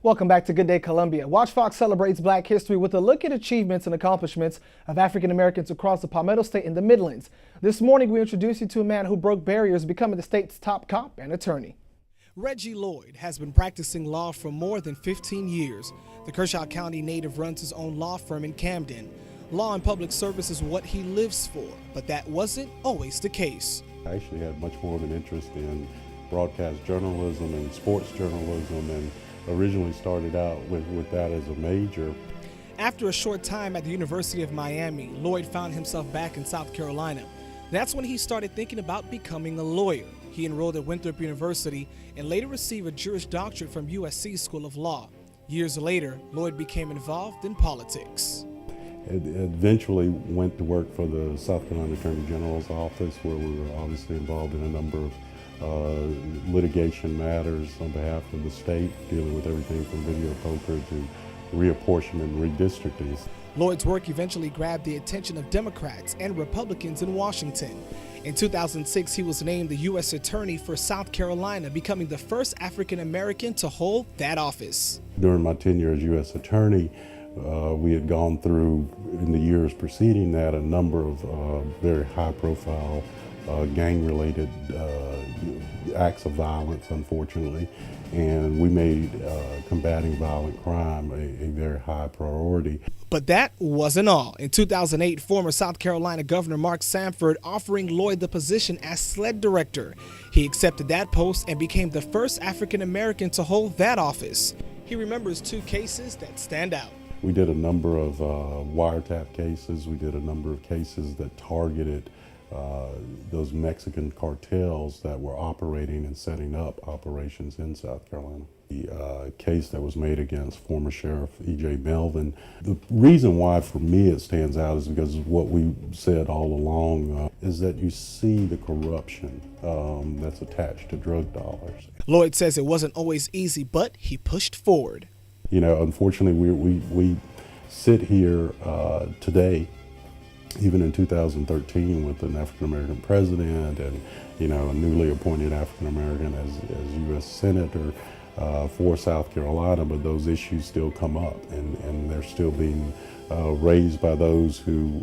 Welcome back to Good Day Columbia. WACH Fox celebrates Black history with a look at achievements and accomplishments of African Americans across the Palmetto State and the Midlands. This morning, we introduce you to a man who broke barriers, becoming the state's top cop and attorney. Reggie Lloyd has been practicing law for more than 15 years. The Kershaw County native runs his own law firm in Camden. Law and public service is what he lives for, but that wasn't always the case. I actually had much more of an interest in broadcast journalism and sports journalism, and originally started out with that as a major. After a short time at the University of Miami, Lloyd found himself back in South Carolina. That's when he started thinking about becoming a lawyer. He enrolled at Winthrop University and later received a Juris Doctorate from USC School of Law. Years later, Lloyd became involved in politics. It eventually went to work for the South Carolina Attorney General's office, where we were obviously involved in a number of litigation matters on behalf of the state, dealing with everything from video poker to reapportionment and redistricting. Lloyd's work eventually grabbed the attention of Democrats and Republicans in Washington. In 2006, he was named the U.S. Attorney for South Carolina, becoming the first African American to hold that office. During my tenure as U.S. Attorney, we had gone through, in the years preceding that, a number of very high-profile gang-related acts of violence, unfortunately, and we made combating violent crime a very high priority. But that wasn't all. In 2008, former South Carolina Governor Mark Sanford offering Lloyd the position as SLED director. He accepted that post and became the first African American to hold that office. He remembers two cases that stand out. We did a number of wiretap cases. We did a number of cases that targeted those Mexican cartels that were operating and setting up operations in South Carolina. The case that was made against former Sheriff E.J. Melvin. The reason why for me it stands out is because of what we said all along, is that you see the corruption that's attached to drug dollars. Lloyd says it wasn't always easy, but he pushed forward. You know, unfortunately, we sit here today, even in 2013, with an African-American president and, you know, a newly appointed African-American as U.S. Senator for South Carolina, but those issues still come up, and they're still being raised by those who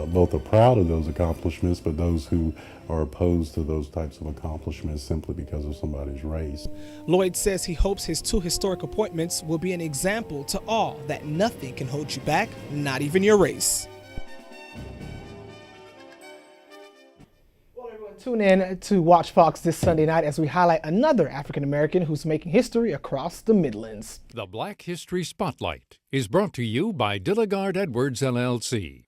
both are proud of those accomplishments, but those who are opposed to those types of accomplishments simply because of somebody's race. Lloyd says he hopes his two historic appointments will be an example to all that nothing can hold you back, not even your race. Tune in to WACH Fox this Sunday night as we highlight another African American who's making history across the Midlands. The Black History Spotlight is brought to you by Dilligard Edwards, LLC.